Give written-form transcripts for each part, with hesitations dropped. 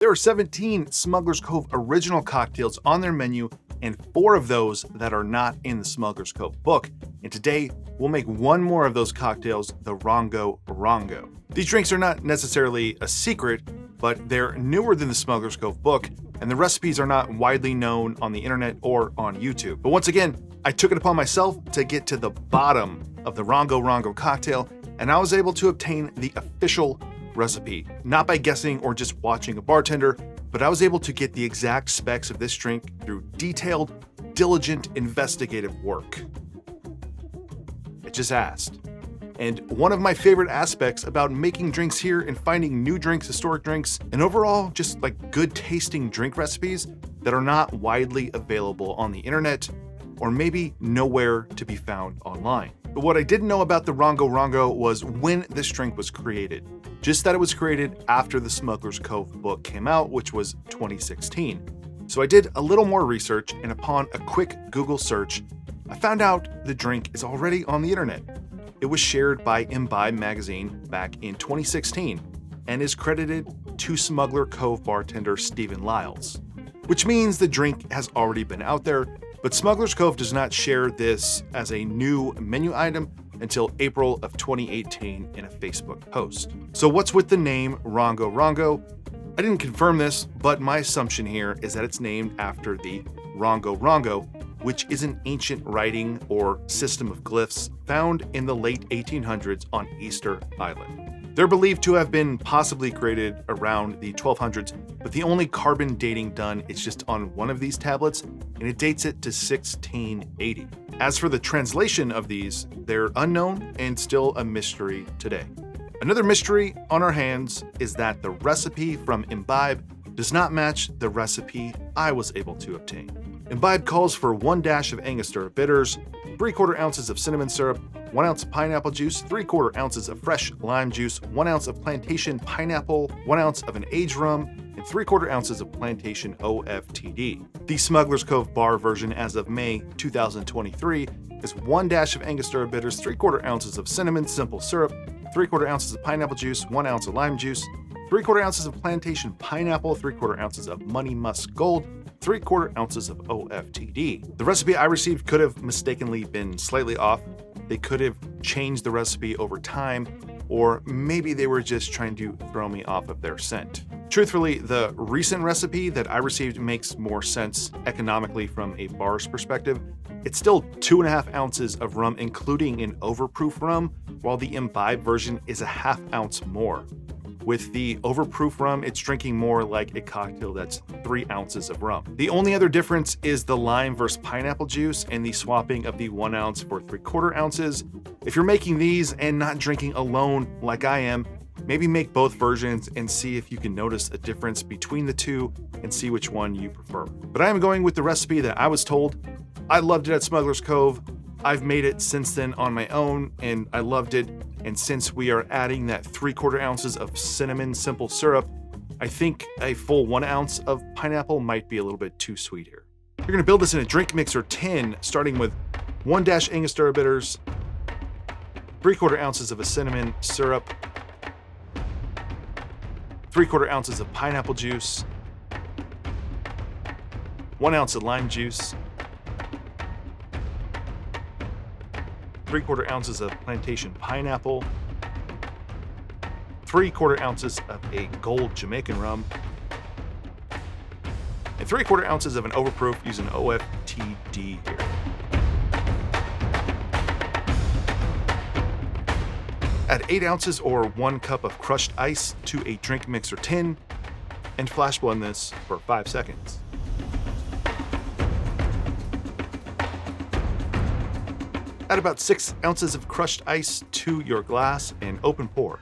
There are 17 Smuggler's Cove original cocktails on their menu and 4 of those that are not in the Smuggler's Cove book. And today, we'll make one more of those cocktails, the Rongorongo. These drinks are not necessarily a secret, but they're newer than the Smuggler's Cove book, and the recipes are not widely known on the internet or on YouTube. But once again, I took it upon myself to get to the bottom of the Rongorongo cocktail, and I was able to obtain the official recipe, not by guessing or just watching a bartender, but I was able to get the exact specs of this drink through detailed, diligent, investigative work. I just asked. And one of my favorite aspects about making drinks here and finding new drinks, historic drinks, and overall just like good tasting drink recipes that are not widely available on the internet or maybe nowhere to be found online. But what I didn't know about the Rongorongo was when this drink was created. Just that it was created after the Smuggler's Cove book came out, which was 2016. So I did a little more research, and upon a quick Google search, I found out the drink is already on the internet. It was shared by Imbibe magazine back in 2016 and is credited to Smuggler Cove bartender Stephen Liles, which means the drink has already been out there, but Smuggler's Cove does not share this as a new menu item until April of 2018 in a Facebook post. So what's with the name Rongorongo? I didn't confirm this, but my assumption here is that it's named after the Rongorongo, which is an ancient writing or system of glyphs found in the late 1800s on Easter Island. They're believed to have been possibly created around the 1200s, but the only carbon dating done is just on one of these tablets, and it dates it to 1680. As for the translation of these, they're unknown and still a mystery today. Another mystery on our hands is that the recipe from Imbibe does not match the recipe I was able to obtain. Imbibe calls for 1 dash of Angostura bitters, 3/4 ounces of cinnamon syrup, 1 ounce of pineapple juice, 3/4 ounces of fresh lime juice, 1 ounce of plantation pineapple, 1 ounce of an aged rum, and 3/4 ounces of plantation OFTD. The Smuggler's Cove bar version as of May 2023 is 1 dash of Angostura bitters, 3/4 ounces of cinnamon simple syrup, 3/4 ounces of pineapple juice, 1 ounce of lime juice, 3/4 ounces of plantation pineapple, 3/4 ounces of Monymusk Gold, 3/4 ounces of OFTD. The recipe I received could have mistakenly been slightly off. They could have changed the recipe over time, or maybe they were just trying to throw me off of their scent. Truthfully, the recent recipe that I received makes more sense economically from a bar's perspective. It's still 2.5 ounces of rum, including an overproof rum, while the Imbibe version is a 1/2 ounce more. With the overproof rum, it's drinking more like a cocktail that's 3 ounces of rum. The only other difference is the lime versus pineapple juice and the swapping of the 1 ounce for 3/4 ounces. If you're making these and not drinking alone like I am, maybe make both versions and see if you can notice a difference between the two and see which one you prefer. But I am going with the recipe that I was told. I loved it at Smuggler's Cove. I've made it since then on my own, and I loved it. And since we are adding that 3/4 ounces of cinnamon simple syrup, I think a full 1 ounce of pineapple might be a little bit too sweet here. You're gonna build this in a drink mixer tin, starting with 1 dash Angostura bitters, 3/4 ounces of a cinnamon syrup, 3/4 ounces of pineapple juice, 1 ounce of lime juice, 3/4 ounces of plantation pineapple, 3/4 ounces of a gold Jamaican rum, and 3/4 ounces of an overproof using OFTD here. Add 8 ounces or 1 cup of crushed ice to a drink mixer tin and flash blend this for 5 seconds. Add about 6 ounces of crushed ice to your glass and open pour.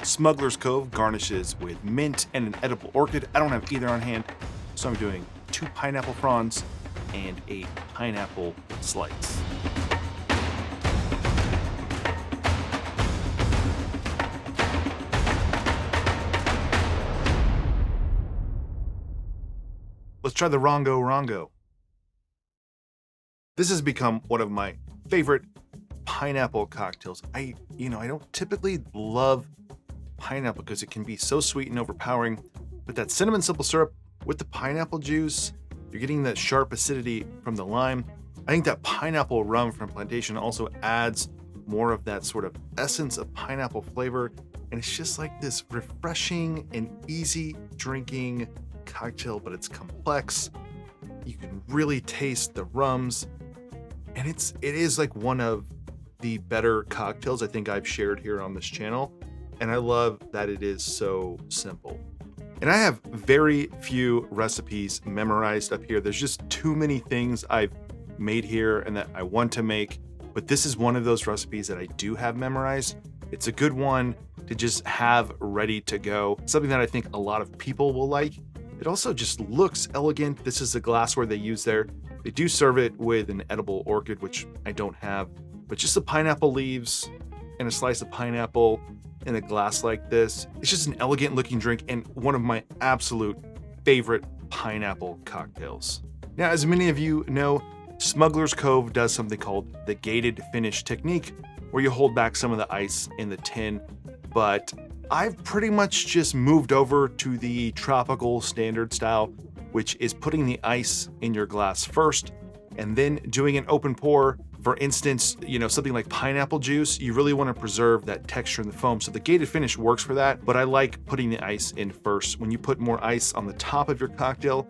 Smuggler's Cove garnishes with mint and an edible orchid. I don't have either on hand, so I'm doing 2 pineapple fronds and a pineapple slice. Let's try the Rongorongo. This has become one of my favorite pineapple cocktails. I don't typically love pineapple because it can be so sweet and overpowering, but that cinnamon simple syrup with the pineapple juice, you're getting that sharp acidity from the lime. I think that pineapple rum from Plantation also adds more of that sort of essence of pineapple flavor, and it's just like this refreshing and easy drinking cocktail, but it's complex. You can really taste the rums, and it is like one of the better cocktails I think I've shared here on this channel, and I love that it is so simple. And I have very few recipes memorized up here. There's just too many things I've made here and that I want to make, but this is one of those recipes that I do have memorized. It's a good one to just have ready to go, something that I think a lot of people will like. It also just looks elegant. This is the glassware they use there. They do serve it with an edible orchid, which I don't have, but just the pineapple leaves and a slice of pineapple in a glass like this. It's just an elegant looking drink and one of my absolute favorite pineapple cocktails. Now, as many of you know, Smuggler's Cove does something called the gated finish technique, where you hold back some of the ice in the tin, but I've pretty much just moved over to the tropical standard style, which is putting the ice in your glass first and then doing an open pour. For instance, something like pineapple juice, you really want to preserve that texture in the foam. So the gated finish works for that, but I like putting the ice in first. When you put more ice on the top of your cocktail,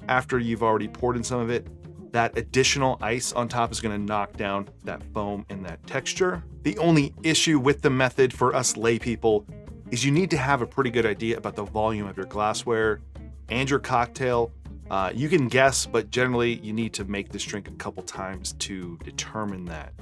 after you've already poured in some of it, that additional ice on top is going to knock down that foam and that texture. The only issue with the method for us lay people is you need to have a pretty good idea about the volume of your glassware and your cocktail. You can guess, but generally you need to make this drink a couple times to determine that.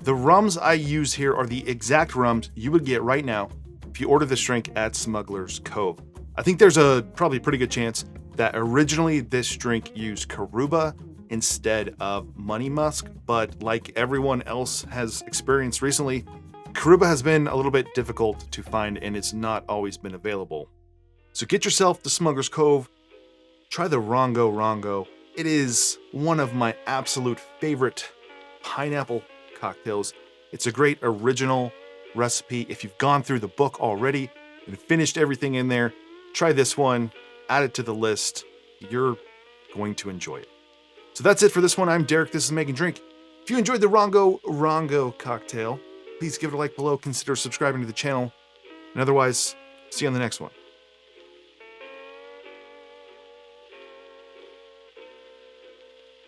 The rums I use here are the exact rums you would get right now if you order this drink at Smuggler's Cove. I think there's a probably pretty good chance that originally this drink used Coruba instead of Monymusk, but like everyone else has experienced recently, Coruba has been a little bit difficult to find and it's not always been available. So get yourself to Smuggler's Cove, try the Rongorongo. It is one of my absolute favorite pineapple cocktails. It's a great original recipe. If you've gone through the book already and finished everything in there, try this one, add it to the list. You're going to enjoy it. So that's it for this one. I'm Derek, this is Make and Drink. If you enjoyed the Rongorongo cocktail, please give it a like below, consider subscribing to the channel, and otherwise, see you on the next one.